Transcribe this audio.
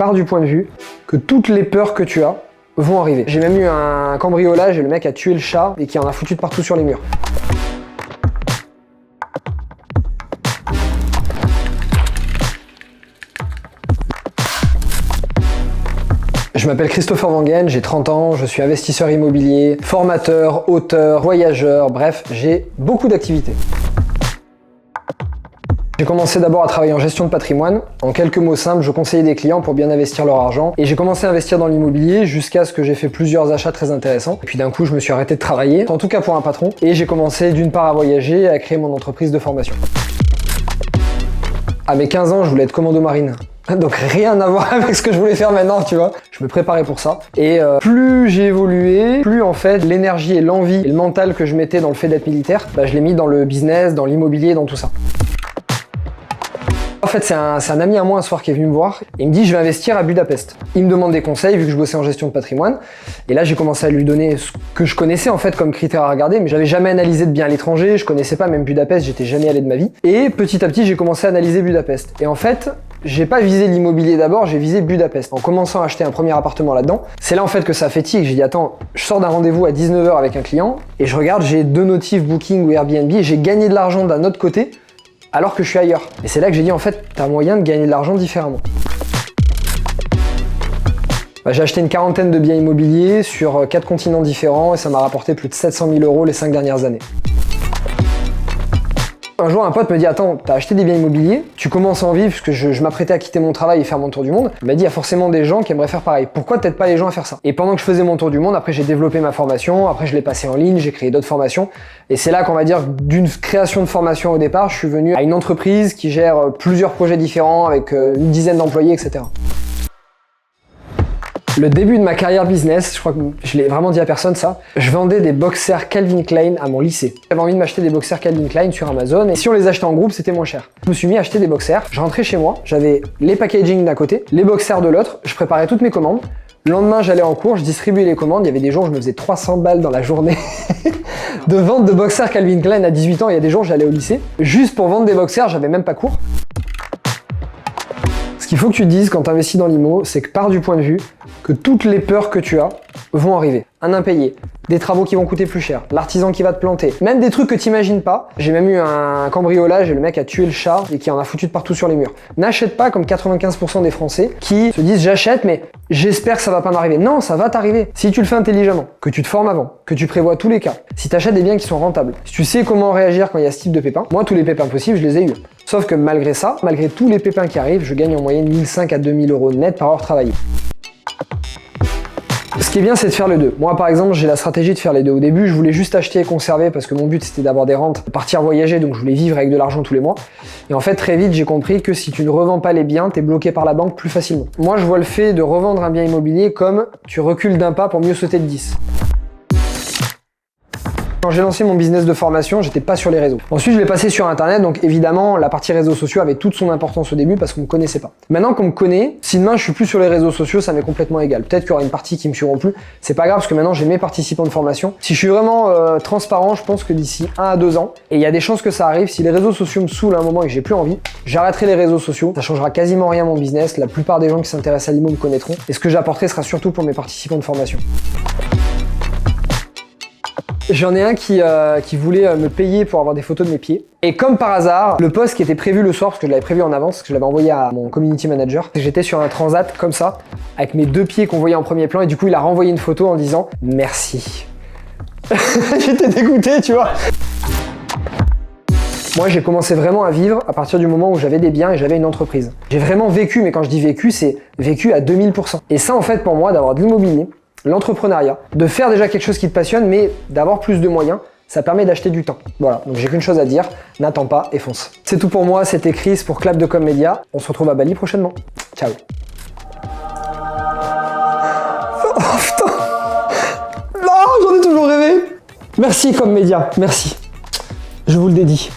Pars du point de vue que toutes les peurs que tu as vont arriver. J'ai même eu un cambriolage et le mec a tué le chat et qui en a foutu de partout sur les murs. Je m'appelle Christopher Wangen, j'ai 30 ans, je suis investisseur immobilier, formateur, auteur, voyageur, bref, j'ai beaucoup d'activités. J'ai commencé d'abord à travailler en gestion de patrimoine. En quelques mots simples, je conseillais des clients pour bien investir leur argent. Et j'ai commencé à investir dans l'immobilier jusqu'à ce que j'ai fait plusieurs achats très intéressants. Et puis d'un coup, je me suis arrêté de travailler, en tout cas pour un patron. Et j'ai commencé d'une part à voyager et à créer mon entreprise de formation. À mes 15 ans, je voulais être commando marine. Donc rien à voir avec ce que je voulais faire maintenant, tu vois. Je me préparais pour ça. Et plus j'ai évolué, plus en fait l'énergie et l'envie et le mental que je mettais dans le fait d'être militaire, je l'ai mis dans le business, dans l'immobilier, dans tout ça. En fait, c'est un ami à moi un soir qui est venu me voir. Il me dit, je vais investir à Budapest. Il me demande des conseils vu que je bossais en gestion de patrimoine. Et là, j'ai commencé à lui donner ce que je connaissais en fait comme critère à regarder, mais j'avais jamais analysé de biens à l'étranger. Je connaissais pas même Budapest, j'étais jamais allé de ma vie. Et petit à petit, j'ai commencé à analyser Budapest. Et en fait, j'ai pas visé l'immobilier d'abord, j'ai visé Budapest. En commençant à acheter un premier appartement là-dedans, c'est là en fait que ça fait tic. J'ai dit, attends, je sors d'un rendez-vous à 19h avec un client et je regarde, j'ai 2 notifs Booking ou Airbnb et j'ai gagné de l'argent d'un autre côté alors que je suis ailleurs. Et c'est là que j'ai dit, en fait, t'as moyen de gagner de l'argent différemment. J'ai acheté une quarantaine de biens immobiliers sur 4 continents différents et ça m'a rapporté plus de 700 000 € les 5 dernières années. Un jour, un pote me dit, attends, t'as acheté des biens immobiliers, tu commences à en vivre parce que je m'apprêtais à quitter mon travail et faire mon tour du monde. Il m'a dit, il y a forcément des gens qui aimeraient faire pareil. Pourquoi t'aides pas les gens à faire ça? Et pendant que je faisais mon tour du monde, après j'ai développé ma formation, après je l'ai passé en ligne, j'ai créé d'autres formations. Et c'est là qu'on va dire, d'une création de formation au départ, je suis venu à une entreprise qui gère plusieurs projets différents avec une dizaine d'employés, etc. Le début de ma carrière business, je crois que je l'ai vraiment dit à personne ça, je vendais des boxers Calvin Klein à mon lycée. J'avais envie de m'acheter des boxers Calvin Klein sur Amazon et si on les achetait en groupe, c'était moins cher. Je me suis mis à acheter des boxers, je rentrais chez moi, j'avais les packaging d'un côté, les boxers de l'autre, je préparais toutes mes commandes. Le lendemain, j'allais en cours, je distribuais les commandes, il y avait des jours où je me faisais 300 balles dans la journée de vente de boxers Calvin Klein à 18 ans, il y a des jours j'allais au lycée. Juste pour vendre des boxers, j'avais même pas cours. Ce qu'il faut que tu te dises quand tu investis dans l'IMO, c'est que pars du point de vue que toutes les peurs que tu as vont arriver. Un impayé, des travaux qui vont coûter plus cher, l'artisan qui va te planter, même des trucs que tu n'imagines pas. J'ai même eu un cambriolage et le mec a tué le chat et qui en a foutu de partout sur les murs. N'achète pas comme 95% des Français qui se disent j'achète mais j'espère que ça va pas m'arriver. Non, ça va t'arriver. Si tu le fais intelligemment, que tu te formes avant, que tu prévois tous les cas, si tu achètes des biens qui sont rentables, si tu sais comment réagir quand il y a ce type de pépins, moi tous les pépins possibles je les ai eus. Sauf que malgré ça, malgré tous les pépins qui arrivent, je gagne en moyenne 1500 à 2000 € net par heure travaillée. Ce qui est bien, c'est de faire les deux. Moi, par exemple, j'ai la stratégie de faire les deux. Au début, je voulais juste acheter et conserver parce que mon but, c'était d'avoir des rentes, partir voyager, donc je voulais vivre avec de l'argent tous les mois. Et en fait, très vite, j'ai compris que si tu ne revends pas les biens, t'es bloqué par la banque plus facilement. Moi, je vois le fait de revendre un bien immobilier comme tu recules d'un pas pour mieux sauter de 10. Quand j'ai lancé mon business de formation, j'étais pas sur les réseaux. Ensuite, je l'ai passé sur Internet, donc évidemment, la partie réseaux sociaux avait toute son importance au début parce qu'on me connaissait pas. Maintenant qu'on me connaît, si demain je suis plus sur les réseaux sociaux, ça m'est complètement égal. Peut-être qu'il y aura une partie qui me suivront plus. C'est pas grave parce que maintenant j'ai mes participants de formation. Si je suis vraiment transparent, je pense que d'ici 1 à 2 ans, et il y a des chances que ça arrive, si les réseaux sociaux me saoulent à un moment et que j'ai plus envie, j'arrêterai les réseaux sociaux. Ça changera quasiment rien à mon business. La plupart des gens qui s'intéressent à l'IMO me connaîtront. Et ce que j'apporterai sera surtout pour mes participants de formation. J'en ai un qui voulait me payer pour avoir des photos de mes pieds. Et comme par hasard, le post qui était prévu le soir, parce que je l'avais prévu en avance, parce que je l'avais envoyé à mon community manager, j'étais sur un transat comme ça, avec mes 2 pieds qu'on voyait en premier plan, et du coup il a renvoyé une photo en disant « Merci ». J'étais dégoûté, tu vois. Moi, j'ai commencé vraiment à vivre à partir du moment où j'avais des biens et j'avais une entreprise. J'ai vraiment vécu, mais quand je dis vécu, c'est vécu à 2000%. Et ça, en fait, pour moi, d'avoir de l'immobilier, l'entrepreneuriat, de faire déjà quelque chose qui te passionne, mais d'avoir plus de moyens, ça permet d'acheter du temps. Voilà, donc j'ai qu'une chose à dire, n'attends pas et fonce. C'est tout pour moi, c'était Chris pour Clap de Com Media. On se retrouve à Bali prochainement. Ciao. Oh putain. Non, j'en ai toujours rêvé. Merci Com Media, merci. Je vous le dédie.